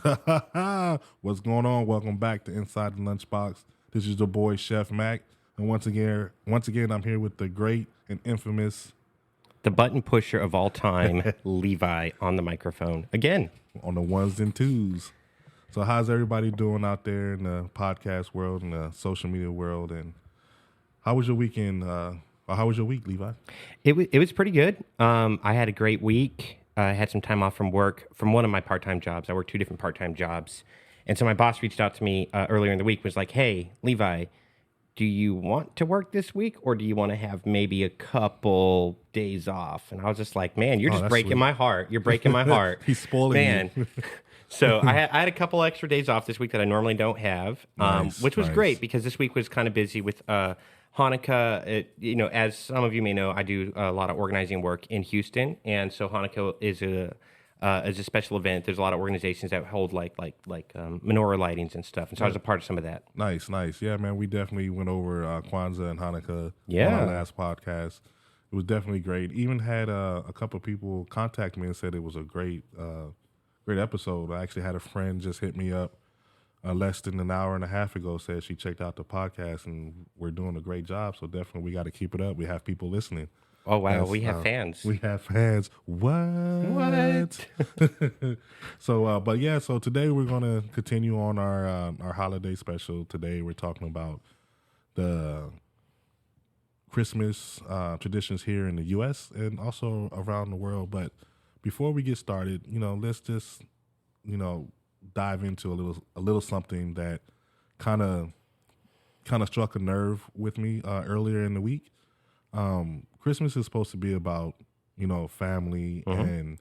What's going on? Welcome back to Inside the Lunchbox. This is your boy Chef Mac, and once again, I'm here with the great and infamous, the button pusher of all time, Levi, on the microphone again. On the ones and twos. So, how's everybody doing out there in the podcast world and the social media world? And how was your weekend? Or how was your week, Levi? It was pretty good. I had a great week. I had some time off from work from one of my part-time jobs. I work 2 different part-time jobs. And so my boss reached out to me earlier in the week, was like, hey, Levi, do you want to work this week or do you want to have maybe a couple days off? And I was just like, man, you're just breaking sweet. my heart. You're breaking my heart. He's spoiling you. So I had a couple extra days off this week that I normally don't have, which was great because this week was kind of busy with Hanukkah. As some of you may know, I do a lot of organizing work in Houston, and so Hanukkah is a special event. There's a lot of organizations that hold like menorah lightings and stuff, and so I was a part of some of that. Nice. Yeah, man, we definitely went over Kwanzaa and Hanukkah on our last podcast. It was definitely great. Even had a couple of people contact me and said it was a great episode. I actually had a friend just hit me up less than an hour and a half ago, said she checked out the podcast and we're doing a great job. So definitely we got to keep it up. We have people listening. Oh, wow. We have fans. We have fans. What? So today we're going to continue on our holiday special. Today we're talking about the Christmas traditions here in the U.S. and also around the world. But before we get started, let's just, dive into a little something that kind of struck a nerve with me earlier in the week. Christmas is supposed to be about, family and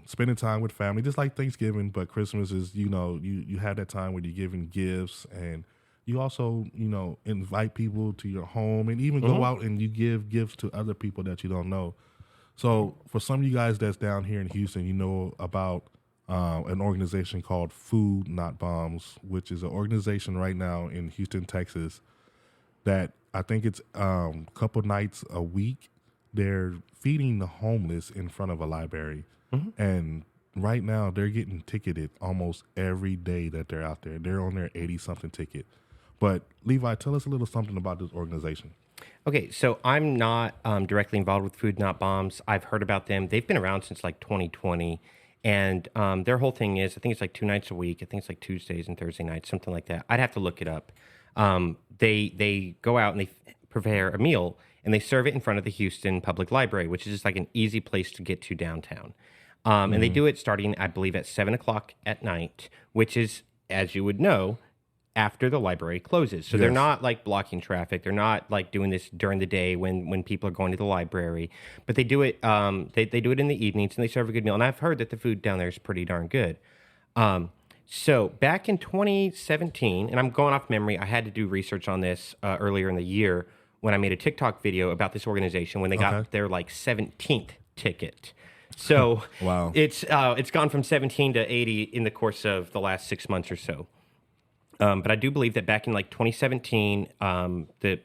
spending time with family, just like Thanksgiving. But Christmas is, you have that time where you're giving gifts and you also, invite people to your home and even go out and you give gifts to other people that you don't know. So for some of you guys that's down here in Houston, you know about an organization called Food Not Bombs, which is an organization right now in Houston, Texas, that I think it's a couple nights a week. They're feeding the homeless in front of a library. And right now they're getting ticketed almost every day that they're out there. They're on their 80-something ticket. But Levi, tell us a little something about this organization. Okay, so I'm not directly involved with Food Not Bombs. I've heard about them. They've been around since like 2020. And their whole thing is, I think it's like 2 nights a week. I think it's like Tuesdays and Thursday nights, something like that. I'd have to look it up. They go out and they prepare a meal and they serve it in front of the Houston Public Library, which is just like an easy place to get to downtown. And they do it starting, I believe, at 7 o'clock at night, which is, as you would know, after the library closes. So they're not like blocking traffic. They're not like doing this during the day when people are going to the library, but they do it, they do it in the evenings and they serve a good meal. And I've heard that the food down there is pretty darn good. So back in 2017, and I'm going off memory, I had to do research on this earlier in the year when I made a TikTok video about this organization when they got their like 17th ticket. So wow, it's gone from 17 to 80 in the course of the last 6 months or so. But I do believe that back in like 2017, the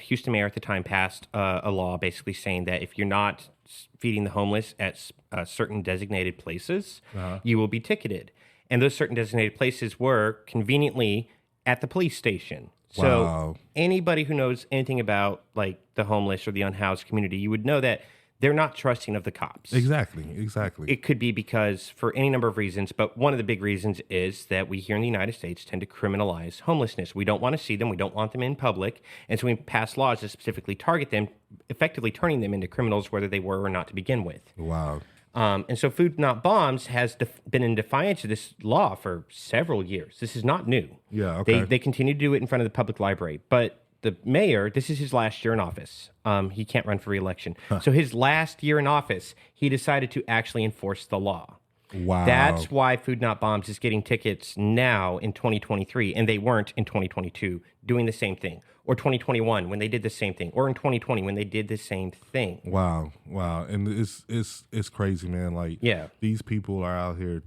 Houston mayor at the time passed a law basically saying that if you're not feeding the homeless at certain designated places, you will be ticketed. And those certain designated places were conveniently at the police station. So anybody who knows anything about like the homeless or the unhoused community, you would know that they're not trusting of the cops. Exactly. It could be because for any number of reasons, but one of the big reasons is that we here in the United States tend to criminalize homelessness. We don't want to see them. We don't want them in public. And so we pass laws that specifically target them, effectively turning them into criminals, whether they were or not to begin with. Wow. And so Food Not Bombs has been in defiance of this law for several years. This is not new. Yeah, okay. They continue to do it in front of the public library. But the mayor, this is his last year in office. He can't run for re-election. So his last year in office, he decided to actually enforce the law. Wow. That's why Food Not Bombs is getting tickets now in 2023, and they weren't in 2022 doing the same thing. Or 2021 when they did the same thing. Or in 2020 when they did the same thing. Wow. And it's crazy, man. Like, these people are out here.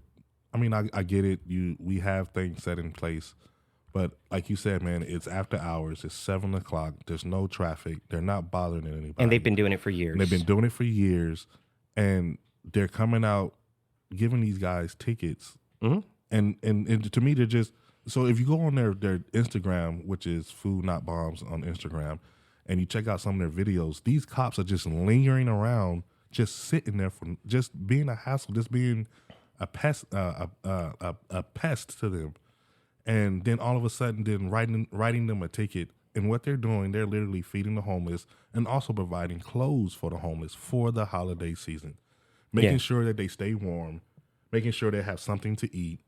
I mean, I get it. We have things set in place. But like you said, man, it's after hours. It's 7 o'clock. There's no traffic. They're not bothering anybody. And they've been doing it for years. And they've been doing it for years. And they're coming out, giving these guys tickets and to me, they're just so. If you go on their Instagram, which is Food Not Bombs on Instagram, and you check out some of their videos, these cops are just lingering around, just sitting there for just being a hassle, just being a pest, a pest to them. And then all of a sudden, then writing them a ticket. And what they're doing, they're literally feeding the homeless and also providing clothes for the homeless for the holiday season, making sure that they stay warm, making sure they have something to eat,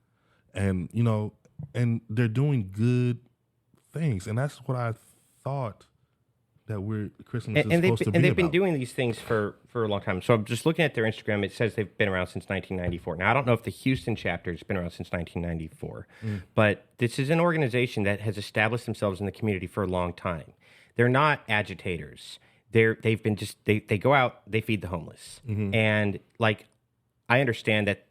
and and they're doing good things. And that's what I thought that Christmas is supposed to be. And they've been about. doing these things for a long time. So I'm just looking at their Instagram. It says they've been around since 1994. Now, I don't know if the Houston chapter has been around since 1994, but this is an organization that has established themselves in the community for a long time. They're not agitators. They've been just, they go out, they feed the homeless. And like, I understand that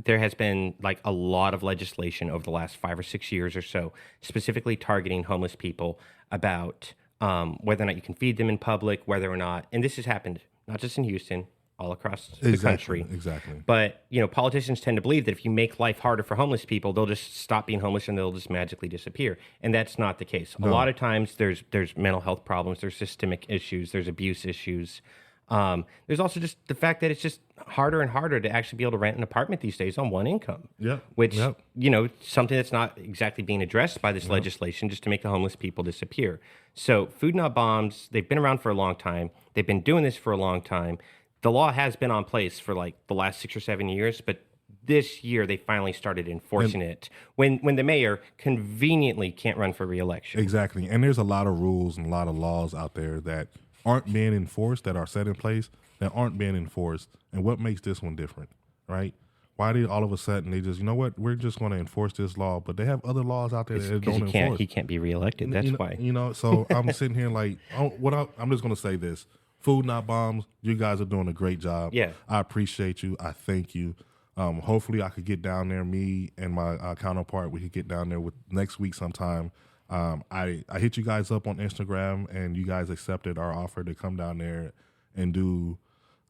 there has been like a lot of legislation over the last 5 or 6 years or so, specifically targeting homeless people about whether or not you can feed them in public, whether or not, and this has happened not just in Houston, all across the country. Exactly. But, politicians tend to believe that if you make life harder for homeless people, they'll just stop being homeless and they'll just magically disappear. And that's not the case. A lot of times there's mental health problems, there's systemic issues, there's abuse issues. There's also just the fact that it's just harder and harder to actually be able to rent an apartment these days on one income. Which, something that's not exactly being addressed by this legislation just to make the homeless people disappear. So Food Not Bombs, they've been around for a long time. They've been doing this for a long time. The law has been on place for like the last 6 or 7 years, but this year they finally started enforcing it when the mayor conveniently can't run for re-election. Exactly. And there's a lot of rules and a lot of laws out there that aren't being enforced, that are set in place, that aren't being enforced. And what makes this one different, right? Why did all of a sudden they just, we're just going to enforce this law, but they have other laws out there that don't enforce. He can't be reelected. That's why. So I'm sitting here like, I'm just going to say this. Food Not Bombs, you guys are doing a great job. Yeah. I appreciate you. I thank you. Hopefully I could get down there, me and my counterpart, we could get down there with next week sometime. I hit you guys up on Instagram, and you guys accepted our offer to come down there and do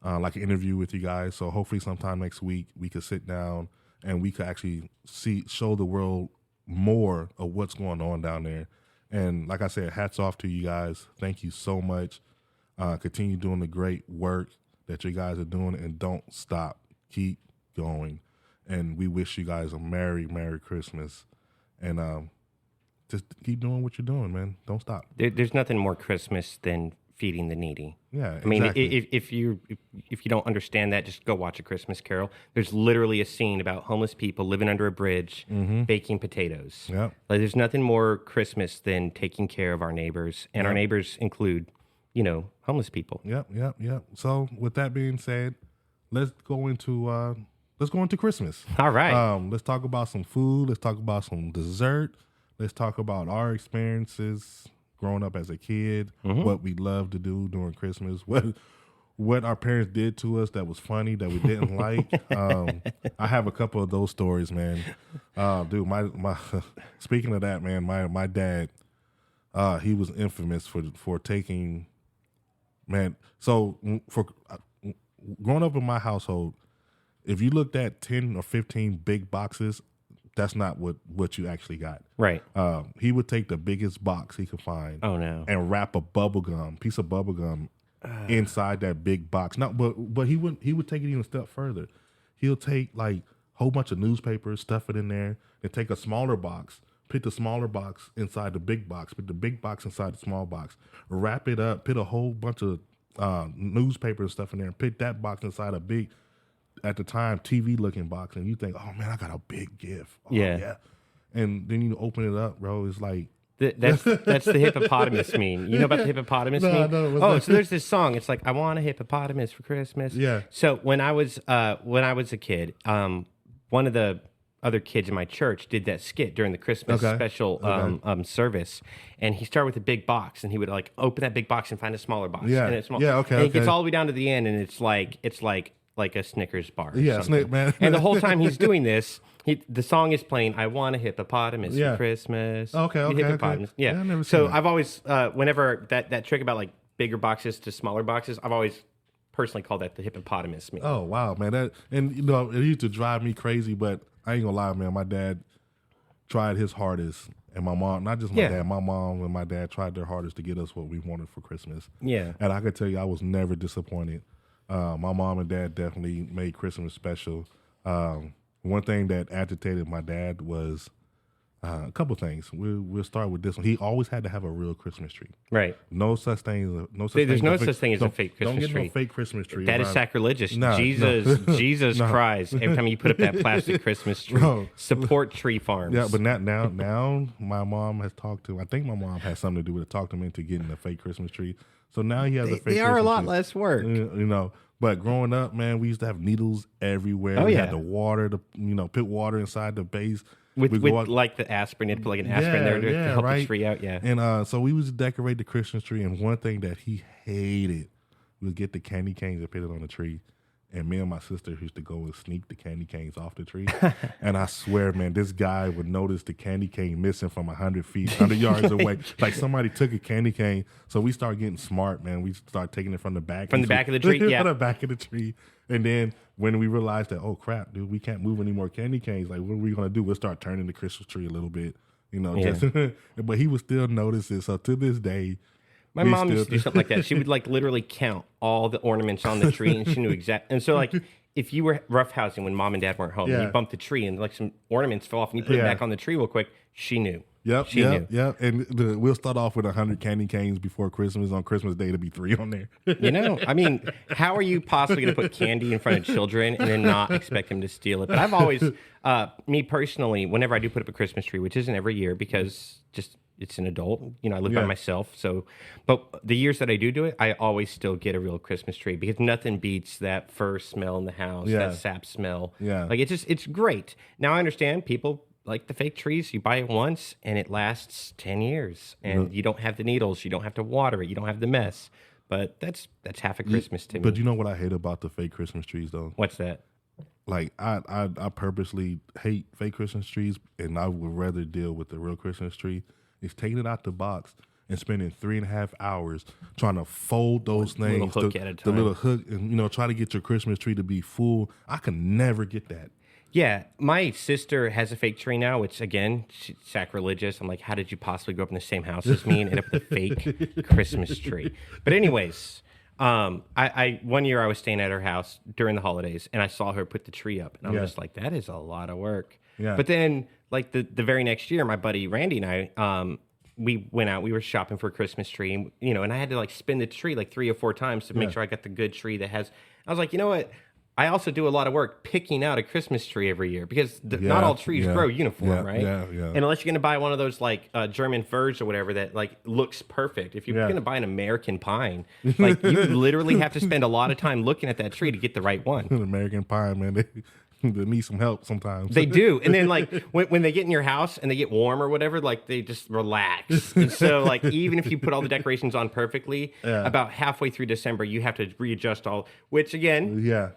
like an interview with you guys. So hopefully sometime next week we could sit down and we could actually show the world more of what's going on down there. And like I said, hats off to you guys. Thank you so much. Continue doing the great work that you guys are doing, and don't stop. Keep going. And we wish you guys a Merry, Merry Christmas. And just keep doing what you're doing, man. Don't stop. There's nothing more Christmas than feeding the needy. Yeah, I mean, exactly. if you don't understand that, just go watch A Christmas Carol. There's literally a scene about homeless people living under a bridge, baking potatoes. Yep. Like, there's nothing more Christmas than taking care of our neighbors, and our neighbors include, homeless people. Yep. So with that being said, let's go into Christmas. All right. Let's talk about some food. Let's talk about some dessert. Let's talk about our experiences growing up as a kid, what we loved to do during Christmas, what our parents did to us that was funny that we didn't like. I have a couple of those stories, man. Dude, my speaking of that, man, my dad, he was infamous for taking, man. So for growing up in my household, if you looked at 10 or 15 big boxes, that's not what you actually got. Right. He would take the biggest box he could find. Oh, no. And wrap a piece of bubble gum inside that big box. No, but he would take it even a step further. He'll take like a whole bunch of newspapers, stuff it in there, and take a smaller box, put the smaller box inside the big box, put the big box inside the small box, wrap it up, put a whole bunch of newspaper and stuff in there, and put that box inside a big, at the time, TV looking box, and you think, oh man, I got a big gift. Oh, yeah. And then you open it up, bro. It's like that's the hippopotamus meme. You know about the hippopotamus meme? No, so there's this song. It's like, I want a hippopotamus for Christmas. Yeah. So when I was a kid, one of the other kids in my church did that skit during the Christmas special service, and he started with a big box, and he would like open that big box and find a smaller box. Yeah. And it's small. Yeah. Okay. And it gets all the way down to the end, and it's like a Snickers bar. Yeah, Snick, man. And the whole time he's doing this, the song is playing, I want a hippopotamus for Christmas. Okay. Hippopotamus. Yeah. Yeah. I've never So seen that. I've always, whenever that trick about like bigger boxes to smaller boxes, I've always personally called that the hippopotamus meme. Oh wow, man! That, and it used to drive me crazy. But I ain't gonna lie, man. My dad tried his hardest, and my mom, not just my Yeah. dad, my mom and my dad tried their hardest to get us what we wanted for Christmas. Yeah. And I could tell you, I was never disappointed. My mom and dad definitely made Christmas special. One thing that agitated my dad was a couple things. We'll start with this one. He always had to have a real Christmas tree. Right. No such thing. No such There's thing no as such thing as a fake Christmas don't get tree. No fake Christmas tree. That is around- sacrilegious. No, Jesus no. Christ. Every time you put up that plastic Christmas tree, No. support tree farms. Yeah, but now my mom has talked to him. I think my mom has something to do with it. Talked him into getting a fake Christmas tree. So now he has a fake they Christmas are a lot tree. less work. You know, but growing up, man, we used to have needles everywhere. Oh, we yeah. had to water the, put water inside the base. With We go out- like the aspirin, you had to put like an aspirin there to help the tree out. Yeah. And so we would decorate the Christmas tree, and one thing that he hated was get the candy canes and put it on the tree. And me and my sister used to go and sneak the candy canes off the tree. And I swear, man, this guy would notice the candy cane missing from 100 feet, 100 yards away. Like somebody took a candy cane. So we started getting smart, man. We start taking it from the back. From the back of the tree? Yeah. From the back of the tree. And then when we realized that, oh, crap, dude, we can't move any more candy canes. Like, what are we going to do? We'll start turning the Christmas tree a little bit, Yeah. just, but he would still notice it. So to this day, My we mom still- used to do something like that. She would like literally count all the ornaments on the tree, and she knew exactly. And so like, if you were roughhousing when mom and dad weren't home, and Yeah. you bumped the tree and like some ornaments fell off, and you put it Yeah. back on the tree real quick, she knew. Yep, She knew. And we'll start off with 100 candy canes before Christmas. On Christmas Day, to be 3 on there. You know, I mean, how are you possibly going to put candy in front of children and then not expect them to steal it? But I've always, me personally, whenever I do put up a Christmas tree, which isn't every year because just it's an adult, you know, I live by Yeah. myself. So, but the years that I do it, I always still get a real Christmas tree because nothing beats that first smell in the house, Yeah. that sap smell. Yeah. Like it's great. Now I understand people like the fake trees. You buy it once and it lasts 10 years and you don't have the needles. You don't have to water it. You don't have the mess. But that's half a Christmas to me. But you know what I hate about the fake Christmas trees, though? What's that? Like, I purposely hate fake Christmas trees, and I would rather deal with the real Christmas tree. Is taking it out the box and spending 3.5 hours trying to fold those Little things, hook the, at a the time. little hook, and try to get your Christmas tree to be full. I can never get that. Yeah, my sister has a fake tree now, which again, she's sacrilegious. I'm like, how did you possibly grow up in the same house as me and end up with a fake Christmas tree? But anyways, I one year I was staying at her house during the holidays, and I saw her put the tree up, and I'm Yeah. just like, that is a lot of work. Yeah. But then, like the very next year, my buddy Randy and I, we went out. We were shopping for a Christmas tree, and, and I had to like spin the tree like 3 or 4 times to make Yeah. sure I got the good tree that has. I was like, you know what? I also do a lot of work picking out a Christmas tree every year because not all trees grow uniform, right? Yeah. And unless you're gonna buy one of those like German firs or whatever that like looks perfect, if you're Yeah. gonna buy an American pine, like you literally have to spend a lot of time looking at that tree to get the right one. American Pie, man, they need some help sometimes. They do. And then like when they get in your house and they get warm or whatever, like they just relax. And so like even if you put all the decorations on perfectly, Yeah. about halfway through December you have to readjust all, which again, yeah.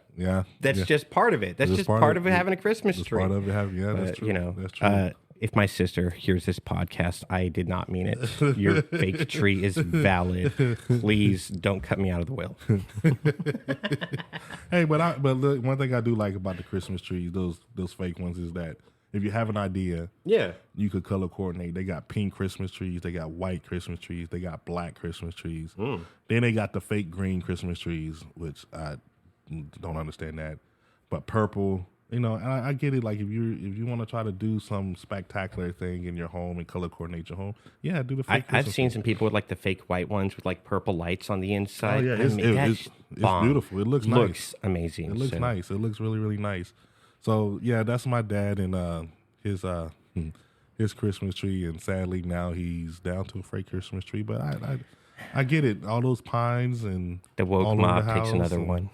that's yeah. just part of it. That's just part of it having a Christmas That's tree. part of it having. Yeah, that's true. That's true. If my sister hears this podcast, I did not mean it. Your fake tree is valid. Please don't cut me out of the will. Hey, but look, one thing I do like about the Christmas trees, those fake ones, is that if you have an idea, Yeah. you could color coordinate. They got pink Christmas trees, they got white Christmas trees, they got black Christmas trees. Then they got the fake green Christmas trees, which I don't understand that. But purple, and I get it. Like if you want to try to do some spectacular thing in your home and color coordinate your home, yeah, do the fake. I've Christmas seen tree. some people with like the fake white ones with like purple lights on the inside. Oh yeah, I mean, that's it's bomb. beautiful. It looks nice. Looks amazing. It looks So, nice. It looks really, really nice. So yeah, that's my dad and his Christmas tree, and sadly now he's down to a fake Christmas tree. But I get it. All those pines and The woke all over mob the takes house another and, one.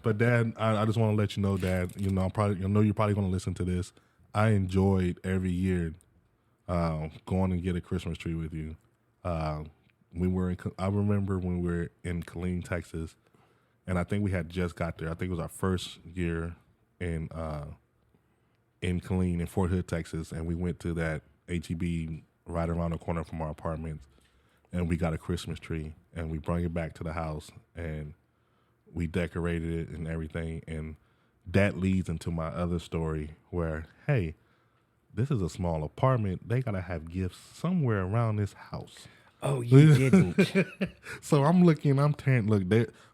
But Dad, I just want to let you know, Dad. I know you're probably going to listen to this. I enjoyed every year going and get a Christmas tree with you. I remember when we were in Killeen, Texas, and I think we had just got there. I think it was our first year in Killeen in Fort Hood, Texas, and we went to that HEB right around the corner from our apartments, and we got a Christmas tree, and we brought it back to the house, and we decorated it and everything. And that leads into my other story where, hey, this is a small apartment. They gotta have gifts somewhere around this house. Oh, you didn't. So I'm looking. I'm tearing. Look,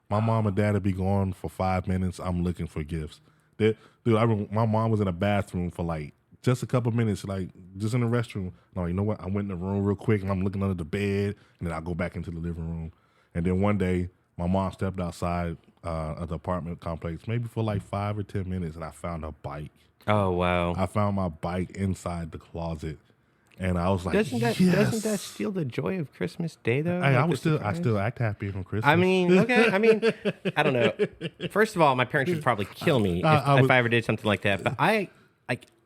my mom and dad would be gone for 5 minutes. I'm looking for gifts. Dude, my mom was in a bathroom for like just a couple minutes, like just in the restroom. No, you know what? I went in the room real quick and I'm looking under the bed, and then I go back into the living room. And then one day, my mom stepped outside of the apartment complex, maybe for like 5 or 10 minutes, and I found a bike. Oh, wow. I found my bike inside the closet, and I was like, Doesn't that steal the joy of Christmas Day though? Hey, Like I still act happy on Christmas. I mean, okay. I mean, I don't know. First of all, my parents would probably kill me if I ever did something like that. But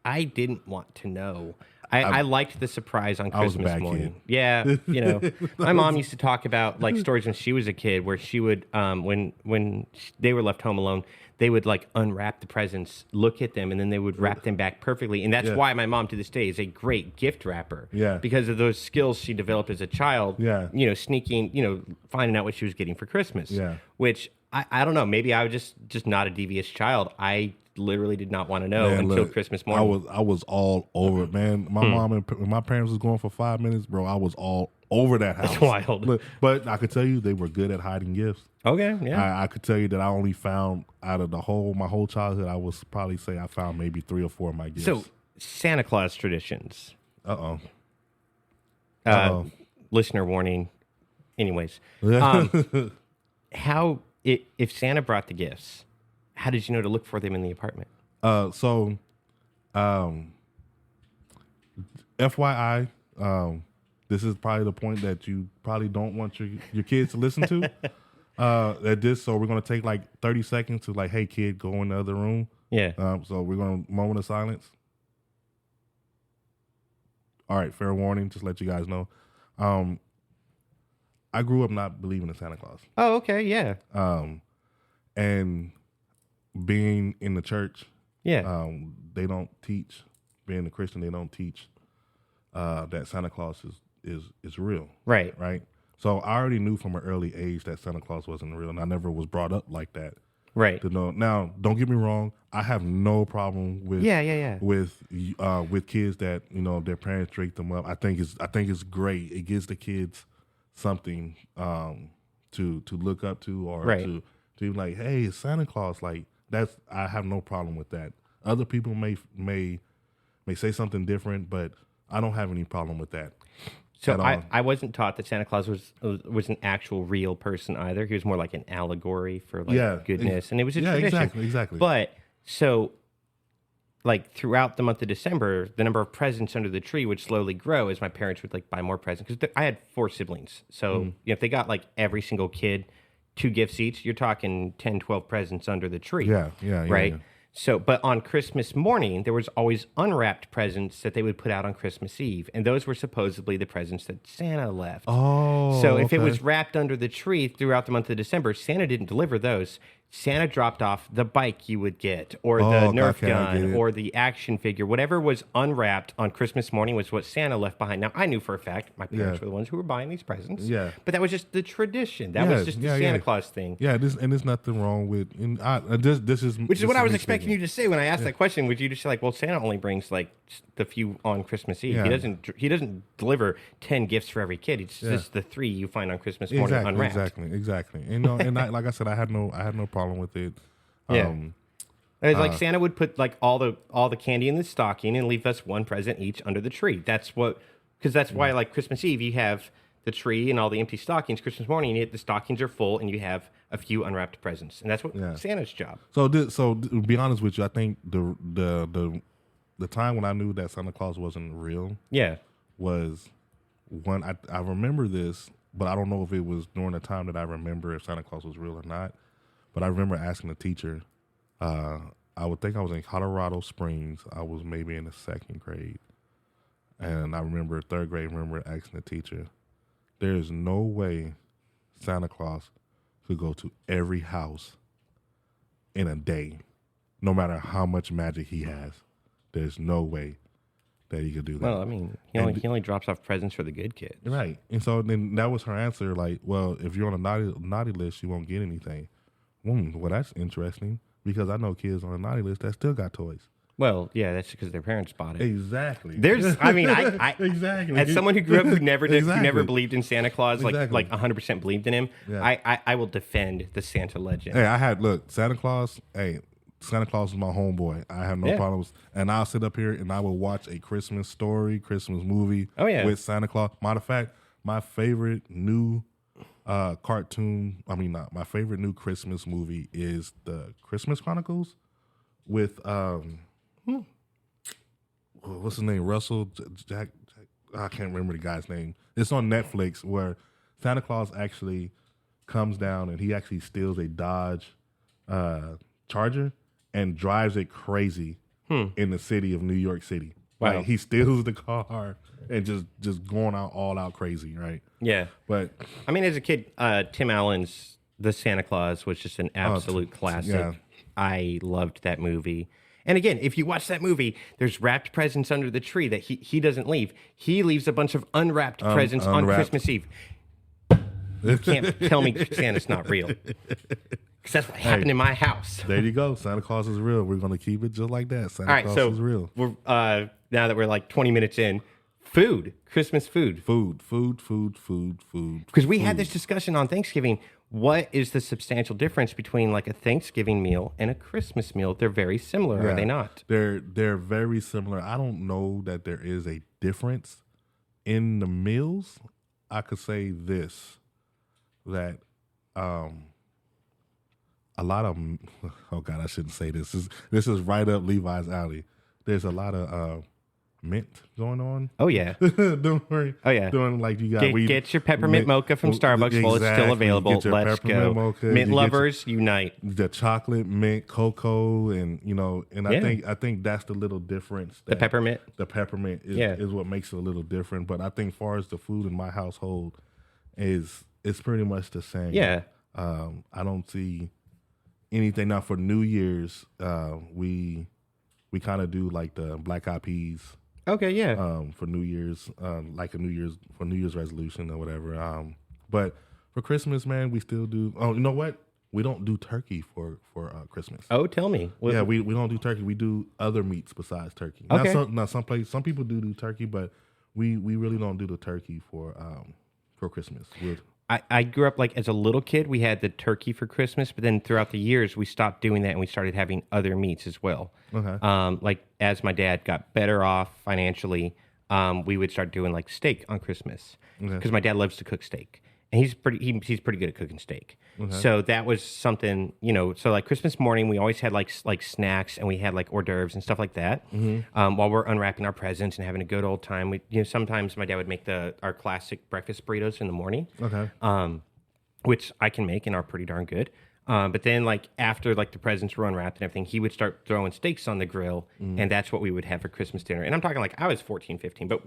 I didn't want to know. I liked the surprise on I was a Christmas bad morning. kid. Yeah, you know, my mom used to talk about like stories when she was a kid, where she would, when they were left home alone, they would like unwrap the presents, look at them, and then they would wrap them back perfectly. And that's why my mom to this day is a great gift wrapper. Yeah. Because of those skills she developed as a child. Yeah. You know, sneaking, you know, finding out what she was getting for Christmas. Yeah. Which I don't know. Maybe I was just not a devious child. I literally did not want to know Man, until look, Christmas morning. I was all over it, man. My mom and my parents was going for 5 minutes, bro. I was all over that house. That's wild. Look, but I could tell you they were good at hiding gifts. Okay, yeah. I could tell you that I only found out of my whole childhood, I was probably say I found maybe 3 or 4 of my gifts. So Santa Claus traditions. Listener warning. Anyways, how if Santa brought the gifts, how did you know to look for them in the apartment? FYI, this is probably the point that you probably don't want your kids to listen to. So we're gonna take like 30 seconds to like, hey kid, go in the other room. Yeah. So we're gonna moment of silence. All right, fair warning, just let you guys know. I grew up not believing in Santa Claus. Oh, okay, yeah. And being in the church, Yeah. they don't teach. Being a Christian, they don't teach that Santa Claus is real. Right. Right. So I already knew from an early age that Santa Claus wasn't real, and I never was brought up like that. Right. To know. Now, don't get me wrong. I have no problem with with kids that, you know, their parents drink them up. I think it's great. It gives the kids something to look up to, or to be like, hey, it's Santa Claus. Like I have no problem with that. Other people may say something different, but I don't have any problem with that. So I wasn't taught that Santa Claus was an actual real person either. He was more like an allegory for like goodness, and it was a tradition. Exactly. But so, like throughout the month of December, the number of presents under the tree would slowly grow as my parents would like buy more presents, because I had 4 siblings. So you know, if they got like every single kid 2 gifts each, you're talking 10, 12 presents under the tree. Yeah. Right. Yeah. So, but on Christmas morning, there was always unwrapped presents that they would put out on Christmas Eve. And those were supposedly the presents that Santa left. Oh, so if it was wrapped under the tree throughout the month of December, Santa didn't deliver those. Santa dropped off the bike you would get, or the Nerf gun, or the action figure. Whatever was unwrapped on Christmas morning was what Santa left behind. Now, I knew for a fact my parents were the ones who were buying these presents. Yeah. But that was just the tradition. That was just the Santa Claus thing. Yeah, there's nothing wrong with... this is... Which is what I was expecting you to say when I asked that question. Would you just say like, well, Santa only brings like the few on Christmas Eve. Yeah. He doesn't deliver 10 gifts for every kid. It's just the 3 you find on Christmas morning unwrapped. Exactly. You know, and like I said, I had no problem with it. It's like Santa would put like all the candy in the stocking and leave us 1 present each under the tree. That's why like Christmas Eve you have the tree and all the empty stockings. Christmas morning the stockings are full and you have a few unwrapped presents, and that's what Santa's job. So to be honest with you, I think the time when I knew that Santa Claus wasn't real, was when I remember this, but I don't know if it was during the time that I remember if Santa Claus was real or not. But I remember asking the teacher. I would think I was in Colorado Springs. I was maybe in the 2nd grade, and I remember 3rd grade. I remember asking the teacher, "There is no way Santa Claus could go to every house in a day, no matter how much magic he has. There's no way that he could do that." Well, I mean, he only drops off presents for the good kids. Right. And so then that was her answer, like, well, if you're on a naughty list, you won't get anything. Well, that's interesting. because I know kids on the naughty list that still got toys. Well, yeah, that's because their parents bought it. Exactly. I mean, I exactly. as someone who grew up who never Exactly. who never believed in Santa Claus, Exactly. like 100% believed in him, Yeah. I will defend the Santa legend. Hey, Santa Claus. Hey, Santa Claus is my homeboy. I have no problems, and I'll sit up here and I will watch a Christmas story, Christmas movie. Oh, yeah. With Santa Claus. Matter of fact, my favorite new cartoon. I mean, not my favorite new Christmas movie is the Christmas Chronicles with what's his name? Russell Jack. I can't remember the guy's name. It's on Netflix where Santa Claus actually comes down and he actually steals a Dodge Charger and drives it crazy in the city of New York City. Wow. Like, he steals the car and just going out all out crazy, right? Yeah. But I mean, as a kid, Tim Allen's The Santa Claus was just an absolute classic. yeah. I loved that movie. And again, if you watch that movie, there's wrapped presents under the tree that he doesn't leave. He leaves a bunch of unwrapped presents on unwrapped. Christmas Eve. You can't tell me Santa's not real. Because that's what happened in my house. there you go. Santa Claus is real. We're going to keep it just like that. Santa All right, Claus so is real. we're now that we're like 20 minutes in, Christmas food. Food. Because we had this discussion on Thanksgiving. What is the substantial difference between like a Thanksgiving meal and a Christmas meal? They're very similar, are they not? They're very similar. I don't know that there is a difference in the meals. I could say this, that a lot of oh God, I shouldn't say this. This is right up Levi's alley. There's a lot of mint going on. Oh yeah. Don't worry. Oh, yeah. Doing like you got Get your peppermint mocha from Starbucks while it's still available. Get your Let's peppermint go. mocha. Mint You get lovers, unite. the chocolate, mint, cocoa, and I think that's the little difference. The peppermint. The peppermint is what makes it a little different. But I think, far as the food in my household, it's pretty much the same. Yeah. I don't see anything now for New Year's. We kind of do like the black eyed peas. Okay, yeah. For New Year's, like New Year's resolution or whatever. But for Christmas, man, we still do. Oh, you know what? We don't do turkey for Christmas. Oh, tell me. Yeah, we don't do turkey. We do other meats besides turkey. Okay. Some people do turkey, but we really don't do the turkey for Christmas. I grew up like as a little kid, we had the turkey for Christmas, but then throughout the years, we stopped doing that and we started having other meats as well. Okay. Like as my dad got better off financially, we would start doing like steak on Christmas because my dad loves to cook steak. And he's pretty good at cooking steak. So that was something, so like Christmas morning, we always had like snacks and we had like hors d'oeuvres and stuff like that. While we're unwrapping our presents and having a good old time, sometimes my dad would make our classic breakfast burritos in the morning. Okay. Which I can make and are pretty darn good. But then like after like the presents were unwrapped and everything, he would start throwing steaks on the grill and that's what we would have for Christmas dinner. And I'm talking like I was 14, 15, but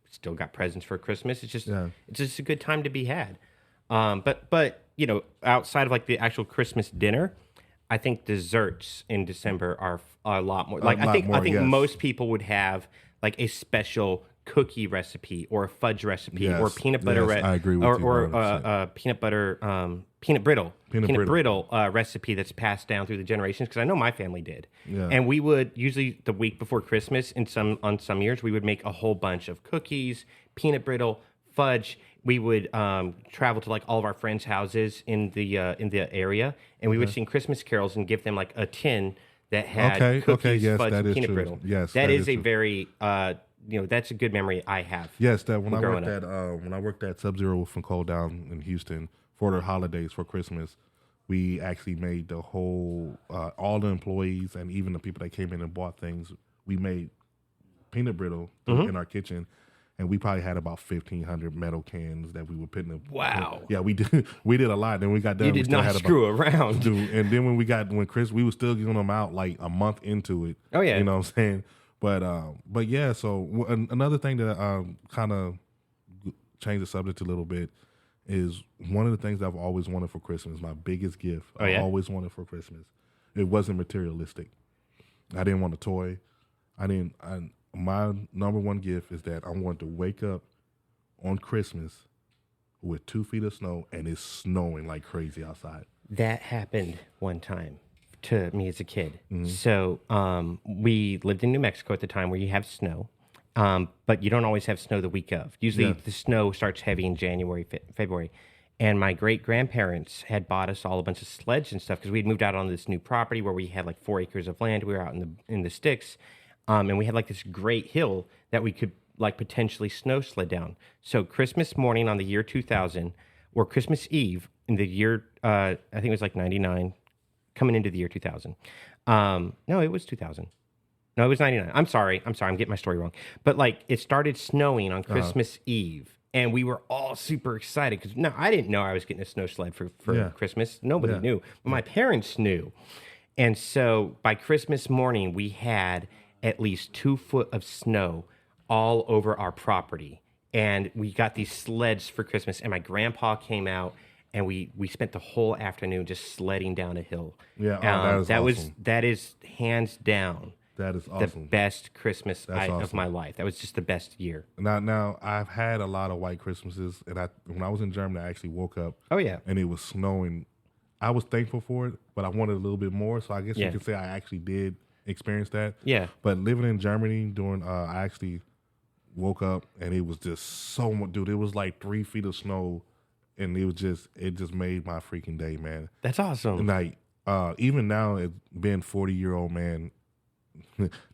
still got presents for Christmas. It's just a good time to be had. But outside of like the actual Christmas dinner, I think desserts in December are a lot more. Like I think most people would have like a special cookie recipe or a fudge recipe or peanut butter I agree with you, or peanut brittle recipe that's passed down through the generations, because I know my family did. And we would usually the week before Christmas on some years we would make a whole bunch of cookies, peanut brittle, fudge. We would travel to like all of our friends' houses in the area, and we would sing Christmas carols and give them like a tin that had cookies, yes, fudge, that and is peanut true. brittle. Yes, that is a true. very that's a good memory I have. Yes, that when I worked at Sub-Zero from Cole down in Houston for the holidays for Christmas, we actually made the whole all the employees and even the people that came in and bought things. We made peanut brittle in our kitchen. And we probably had about 1,500 metal cans that we would put in the. Wow. Yeah, we did. We did a lot. Then we got done. You did not screw around. Dude, and then when Chris, we were still giving them out like a month into it. Oh yeah. You know what I'm saying? But yeah. So another thing that kind of changed the subject a little bit is one of the things that I've always wanted for Christmas. My biggest gift. I always wanted for Christmas. It wasn't materialistic. I didn't want a toy. My number one gift is that I want to wake up on Christmas with 2 feet of snow and it's snowing like crazy outside. That happened one time. to me as a kid. So we lived in New Mexico at the time where you have snow, but you don't always have snow the week of. Usually the snow starts heavy in January, February. And my great grandparents had bought us all a bunch of sleds and stuff because we had moved out on this new property where we had like 4 acres of land. We were out in the sticks, and we had like this great hill that we could like potentially snow sled down. So Christmas morning on the year 2000, or Christmas Eve in the year I think it was like 99, coming into the year 2000. No, it was 2000. No, it was 99. I'm sorry. I'm getting my story wrong. But like it started snowing on Christmas Eve. And we were all super excited because now I didn't know I was getting a snow sled for Christmas. Nobody knew, but my parents knew. And so by Christmas morning, we had at least 2 foot of snow all over our property. And we got these sleds for Christmas. And my grandpa came out and we spent the whole afternoon just sledding down a hill. Yeah, that is hands down. That is The awesome. best Christmas of awesome. my life. That was just the best year. Now I've had a lot of white Christmases, and when I was in Germany, I actually woke up. Oh, yeah. And it was snowing. I was thankful for it, but I wanted a little bit more. So I guess Yeah. you could say I actually did experience that. Yeah. But living in Germany during, I actually woke up and it was just so much, dude. It was like 3 feet of snow, and it just made my freaking day, man. That's awesome. And like, even now, it being 40-year-old man,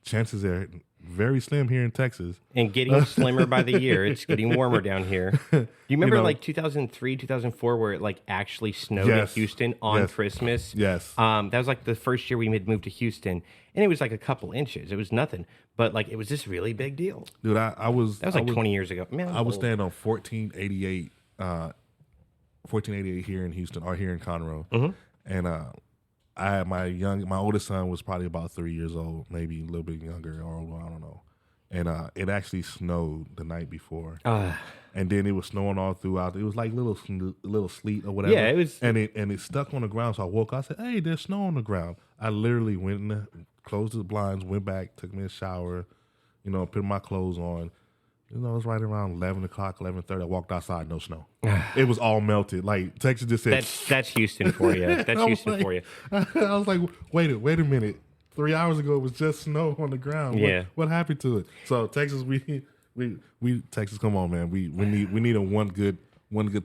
chances are very slim here in Texas. And getting slimmer by the year. It's getting warmer down here. You remember like 2003, 2004, where it like actually snowed in Houston on Christmas? Yes. That was like the first year we had moved to Houston, and it was like a couple inches. It was nothing, but like it was this really big deal. Dude, that was like 20 years ago. Man, I was staying on 1488 here in Houston, or here in Conroe. And I had my oldest son was probably about 3 years old, maybe a little bit younger, or I don't know. And it actually snowed the night before, and then it was snowing all throughout. It was like little sleet or whatever. Yeah, it was, and it stuck on the ground. So I woke up. I said, "Hey, there's snow on the ground." I literally went in, closed the blinds, went back, took me a shower, put my clothes on. It was right around 11 o'clock, 11:30. I walked outside, no snow. It was all melted. Like Texas just said, that's Houston for you. That's Houston for you. I was like, wait a minute. 3 hours ago it was just snow on the ground. Yeah. What happened to it? So Texas, we Texas, come on, man. We need a one good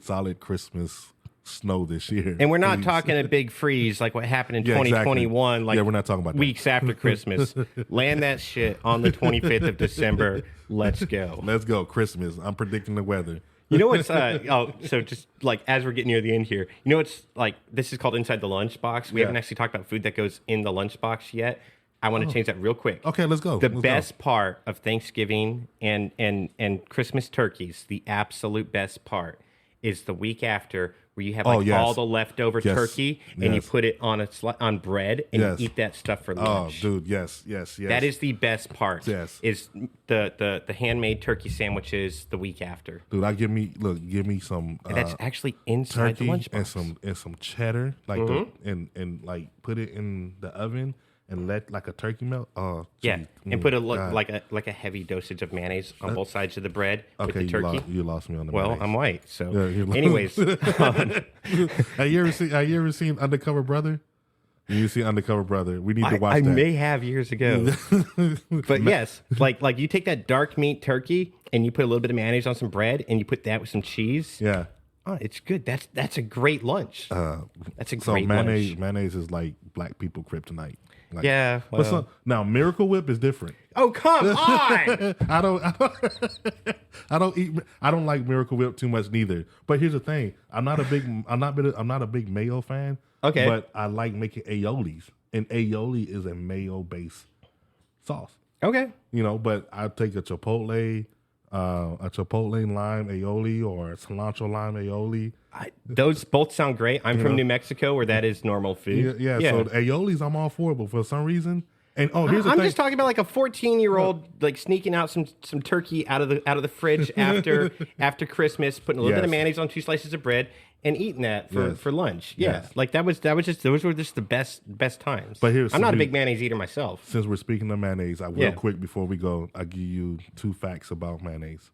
solid Christmas snow this year. And we're not talking a big freeze like what happened in 2021. Exactly. Like we're not talking about weeks after Christmas. Land that shit on the 25th of December. Let's go. Let's go. Christmas. I'm predicting the weather. You know what's so just like as we're getting near the end here, you know what's like this is called Inside the Lunchbox. We haven't actually talked about food that goes in the lunchbox yet. I want to change that real quick. Okay, let's go. The best part of Thanksgiving and Christmas turkeys, the absolute best part is the week after where you have all the leftover turkey and you put it on on bread and you eat that stuff for lunch. Oh, dude, yes. That is the best part. Yes. Is the handmade turkey sandwiches the week after. Dude, give me some And that's actually inside the turkey lunchbox. and some cheddar, like and like put it in the oven and let like a turkey melt. Oh, yeah, geez. and put like a heavy dosage of mayonnaise on both sides of the bread with the turkey. You lost me on the Well, mayonnaise. I'm white, so Yeah, anyways. Have you ever seen Undercover Brother? You see Undercover Brother? We need to watch I that. may have years ago, but yes, like you take that dark meat turkey and you put a little bit of mayonnaise on some bread and you put that with some cheese. Yeah. Oh, it's good. That's a great lunch. That's a great mayonnaise, lunch. Mayonnaise is like black people kryptonite. Like, Yeah. Well. now Miracle Whip is different. Oh, come on! I don't like Miracle Whip too much neither. But here's the thing: I'm not a big mayo fan. Okay. But I like making aiolis, and aioli is a mayo based sauce. Okay. But I take a chipotle lime aioli or a cilantro lime aioli. Those both sound great. I'm from New Mexico, where that is normal food. Yeah. So the aiolis, I'm all for it, but for some reason, and here's the I'm thing. just talking about like a 14-year-old like sneaking out some turkey out of the fridge after Christmas, putting a little bit of mayonnaise on 2 slices of bread and eating that for lunch. Yeah, Yes. like that was just those were just the best times. But here's I'm not a something- big mayonnaise eater myself. Since we're speaking of mayonnaise, real quick before we go, I'll give you 2 facts about mayonnaise.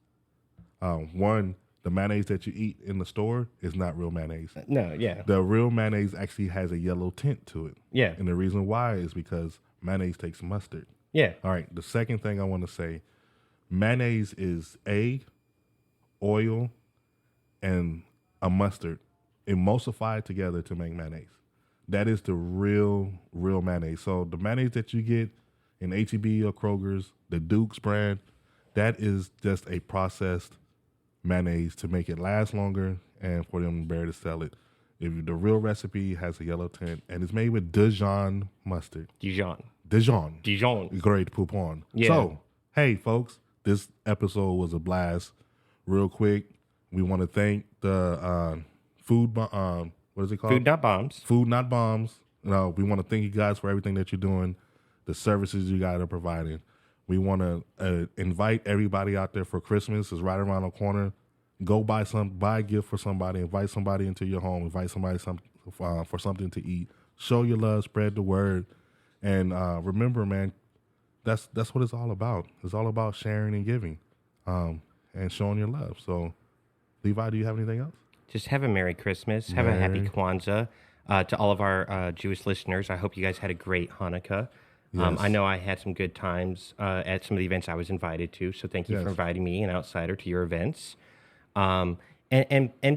One, the mayonnaise that you eat in the store is not real mayonnaise. No, yeah. The real mayonnaise actually has a yellow tint to it. Yeah. And the reason why is because mayonnaise takes mustard. Yeah. All right. The second thing I want to say, mayonnaise is oil, and a mustard emulsified together to make mayonnaise. That is the real mayonnaise. So the mayonnaise that you get in H-E-B or Kroger's, the Duke's brand, that is just a processed mayonnaise to make it last longer and for them to be able to sell it. If the real recipe has a yellow tint and it's made with Dijon mustard. Dijon. Great poupon. Yeah. So, hey, folks, this episode was a blast. Real quick, we want to thank the what is it called? Food Not Bombs. Food Not Bombs. We want to thank you guys for everything that you're doing, the services you guys are providing. We want to invite everybody out there for Christmas. It's right around the corner. Go buy a gift for somebody. Invite somebody into your home. Invite somebody for something to eat. Show your love. Spread the word. And remember, man, that's what it's all about. It's all about sharing and giving, and showing your love. So, Levi, do you have anything else? Just have a Merry Christmas. Have a Happy Kwanzaa. To all of our Jewish listeners, I hope you guys had a great Hanukkah. Yes. I know I had some good times at some of the events I was invited to, so thank you for inviting me, an outsider, to your events. And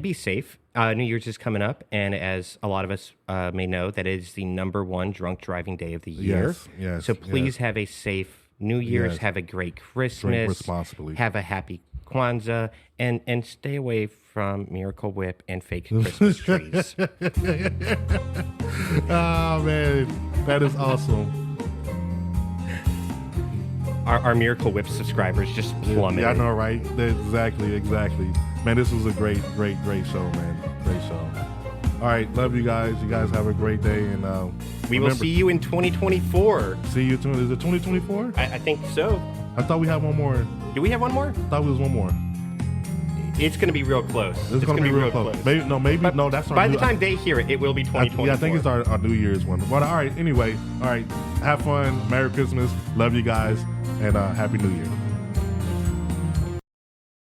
be safe. New Year's is coming up, and as a lot of us may know, that is the #1 drunk driving day of the year. Yes. So please have a safe New Year's. Have a great Christmas. Drink responsibly. Have a happy Kwanzaa, and stay away from Miracle Whip and fake Christmas trees. Oh man, that is awesome. Our Miracle Whip subscribers just plummeted. Yeah, I know, right? Exactly. Man, this was a great show, man. Great show. All right, love you guys. You guys have a great day, and we will see you in 2024. See you soon. Is it 2024? I think so. I thought we had one more. Do we have one more? I thought it was one more. It's going to be real close. It's going to be real close. Maybe that's our by the time they hear it, it will be 2024. Yeah, I think it's our New Year's one. But all right, anyway, have fun. Merry Christmas. Love you guys, and Happy New Year.